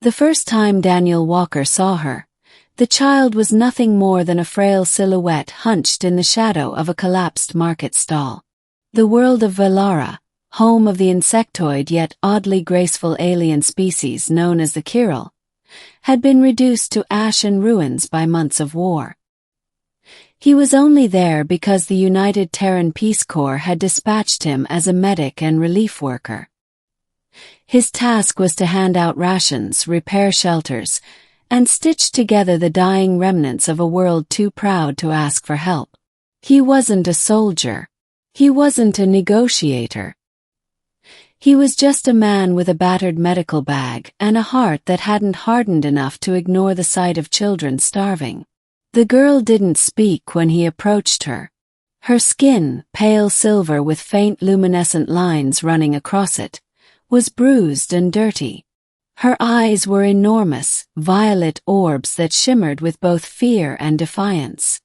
The first time Daniel Walker saw her, the child was nothing more than a frail silhouette hunched in the shadow of a collapsed market stall. The world of Velara, home of the insectoid yet oddly graceful alien species known as the Kiral, had been reduced to ash and ruins by months of war. He was only there because the United Terran Peace Corps had dispatched him as a medic and relief worker. His task was to hand out rations, repair shelters, and stitch together the dying remnants of a world too proud to ask for help. He wasn't a soldier. He wasn't a negotiator. He was just a man with a battered medical bag and a heart that hadn't hardened enough to ignore the sight of children starving. The girl didn't speak when he approached her. Her skin, pale silver with faint luminescent lines running across it, was bruised and dirty. Her eyes were enormous, violet orbs that shimmered with both fear and defiance.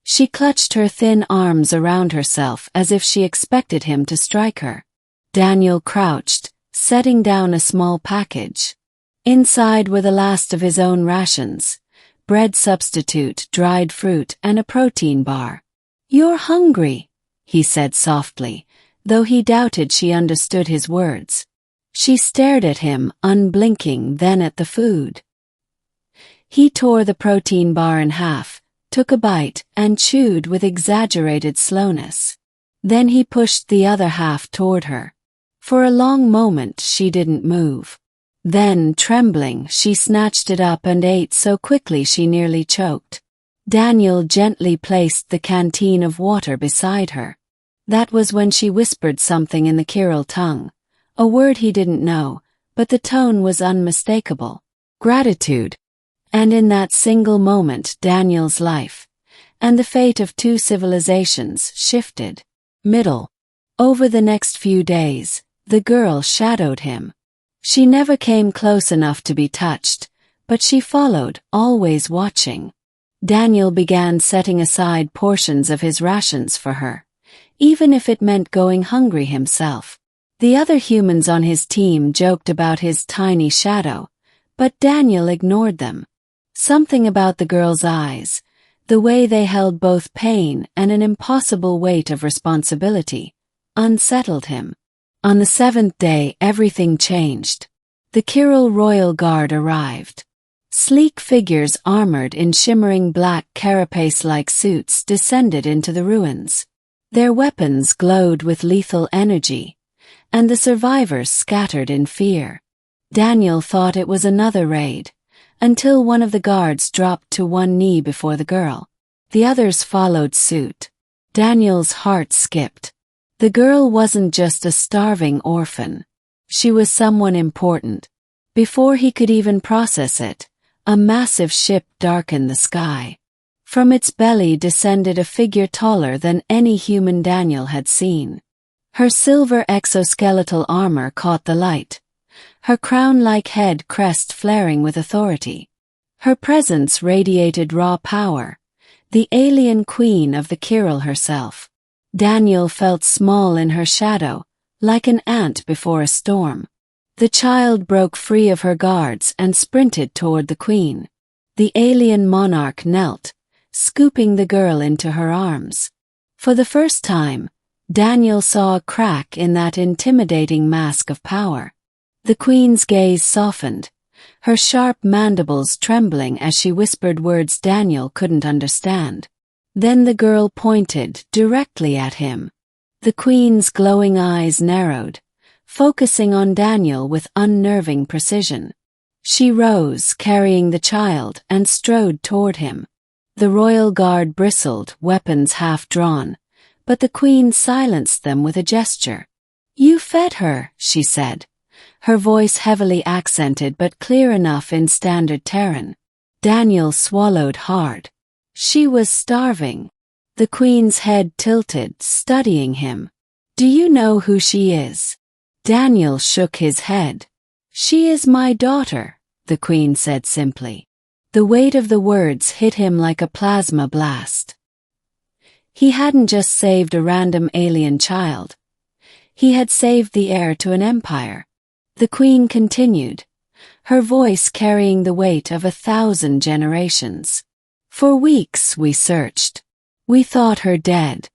She clutched her thin arms around herself as if she expected him to strike her. Daniel crouched, setting down a small package. Inside were the last of his own rations, bread substitute, dried fruit, and a protein bar. "You're hungry," he said softly, though he doubted she understood his words. She stared at him, unblinking, then at the food. He tore the protein bar in half, took a bite, and chewed with exaggerated slowness. Then he pushed the other half toward her. For a long moment she didn't move. Then, trembling, she snatched it up and ate so quickly she nearly choked. Daniel gently placed the canteen of water beside her. That was when she whispered something in the Kiral tongue. A word he didn't know, but the tone was unmistakable. Gratitude. And in that single moment Daniel's life, and the fate of two civilizations, shifted. Over the next few days, the girl shadowed him. She never came close enough to be touched, but she followed, always watching. Daniel began setting aside portions of his rations for her, even if it meant going hungry himself. The other humans on his team joked about his tiny shadow, but Daniel ignored them. Something about the girl's eyes, the way they held both pain and an impossible weight of responsibility, unsettled him. On the 7th day everything changed. The Kiral Royal Guard arrived. Sleek figures armored in shimmering black carapace-like suits descended into the ruins. Their weapons glowed with lethal energy, and the survivors scattered in fear. Daniel thought it was another raid, until one of the guards dropped to one knee before the girl. The others followed suit. Daniel's heart skipped. The girl wasn't just a starving orphan. She was someone important. Before he could even process it, a massive ship darkened the sky. From its belly descended a figure taller than any human Daniel had seen. Her silver exoskeletal armor caught the light, her crown-like head crest flaring with authority. Her presence radiated raw power, the alien queen of the Kiral herself. Daniel felt small in her shadow, like an ant before a storm. The child broke free of her guards and sprinted toward the queen. The alien monarch knelt, scooping the girl into her arms. For the first time, Daniel saw a crack in that intimidating mask of power. The queen's gaze softened, her sharp mandibles trembling as she whispered words Daniel couldn't understand. Then the girl pointed directly at him. The queen's glowing eyes narrowed, focusing on Daniel with unnerving precision. She rose, carrying the child, and strode toward him. The royal guard bristled, weapons half drawn, but the queen silenced them with a gesture. "You fed her," she said, her voice heavily accented but clear enough in standard Terran. Daniel swallowed hard. She was starving. The queen's head tilted, studying him. "Do you know who she is?" Daniel shook his head. "She is my daughter," the queen said simply. The weight of the words hit him like a plasma blast. He hadn't just saved a random alien child. He had saved the heir to an empire. The queen continued, her voice carrying the weight of 1,000 generations. For weeks we searched. We thought her dead.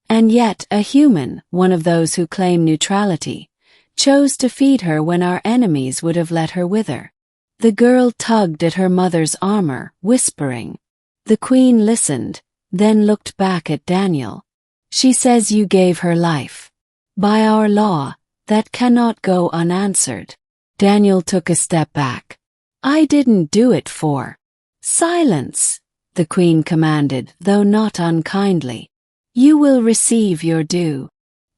And yet a human, one of those who claim neutrality, chose to feed her when our enemies would have let her wither. The girl tugged at her mother's armor, whispering. The queen listened, then looked back at Daniel. She says you gave her life. By our law, that cannot go unanswered. Daniel took a step back. I didn't do it for. Silence, the queen commanded, though not unkindly. You will receive your due.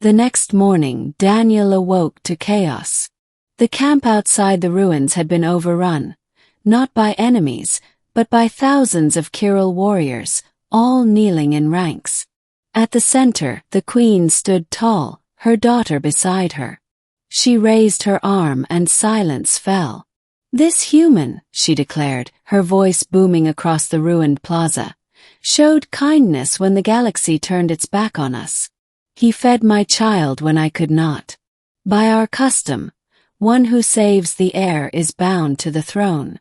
The next morning, Daniel awoke to chaos. The camp outside the ruins had been overrun, not by enemies, but by thousands of Kyril warriors, all kneeling in ranks. At the center, the queen stood tall, her daughter beside her. She raised her arm and silence fell. This human, she declared, her voice booming across the ruined plaza, showed kindness when the galaxy turned its back on us. He fed my child when I could not. By our custom, one who saves the heir is bound to the throne.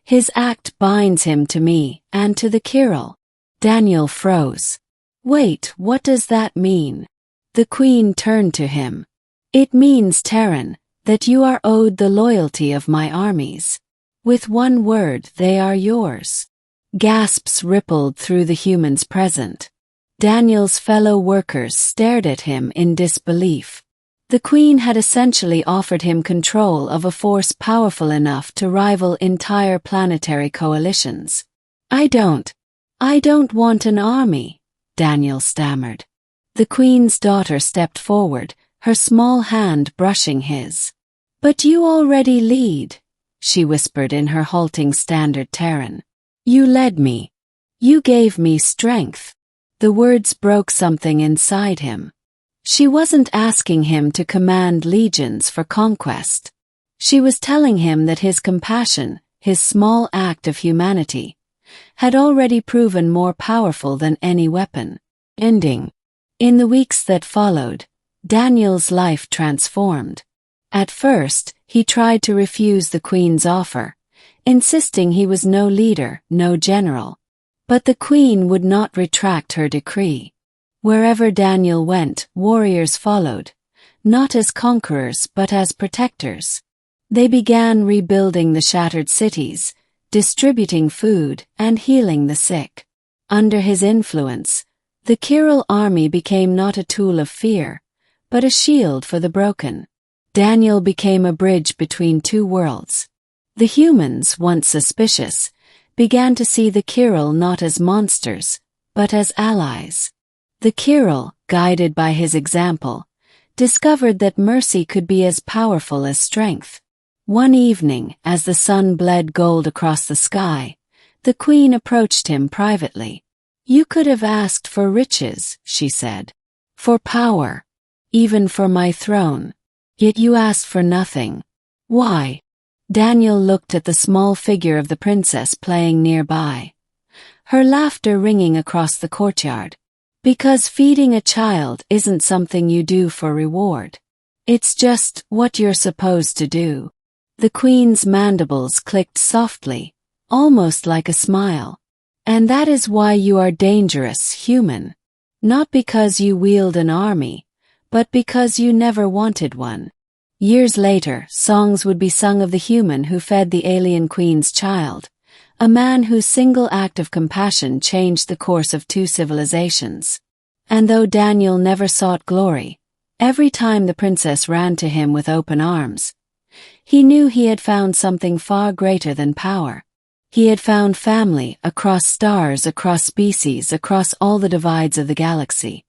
His act binds him to me and to the Kyril. Daniel froze. Wait, what does that mean? The queen turned to him. It means, Terran, that you are owed the loyalty of my armies. With one word, they are yours. Gasps rippled through the humans present. Daniel's fellow workers stared at him in disbelief. The queen had essentially offered him control of a force powerful enough to rival entire planetary coalitions. I don't want an army, Daniel stammered. The queen's daughter stepped forward, her small hand brushing his. But you already lead, she whispered in her halting standard Terran. You led me. You gave me strength. The words broke something inside him. She wasn't asking him to command legions for conquest. She was telling him that his compassion, his small act of humanity, had already proven more powerful than any weapon. Ending. In the weeks that followed, Daniel's life transformed. At first, he tried to refuse the queen's offer, insisting he was no leader, no general. But the queen would not retract her decree. Wherever Daniel went, warriors followed, not as conquerors but as protectors. They began rebuilding the shattered cities, distributing food, and healing the sick. Under his influence, the Kyril army became not a tool of fear, but a shield for the broken. Daniel became a bridge between two worlds. The humans, once suspicious, began to see the Kyril not as monsters, but as allies. The Kyril, guided by his example, discovered that mercy could be as powerful as strength. One evening, as the sun bled gold across the sky, the queen approached him privately. You could have asked for riches, she said. For power. Even for my throne. Yet you asked for nothing. Why? Daniel looked at the small figure of the princess playing nearby. Her laughter ringing across the courtyard. Because feeding a child isn't something you do for reward. It's just what you're supposed to do. The queen's mandibles clicked softly, almost like a smile. And that is why you are dangerous, human. Not because you wield an army, but because you never wanted one. Years later, songs would be sung of the human who fed the alien queen's child, a man whose single act of compassion changed the course of two civilizations. And though Daniel never sought glory, every time the princess ran to him with open arms, he knew he had found something far greater than power. He had found family across stars, across species, across all the divides of the galaxy.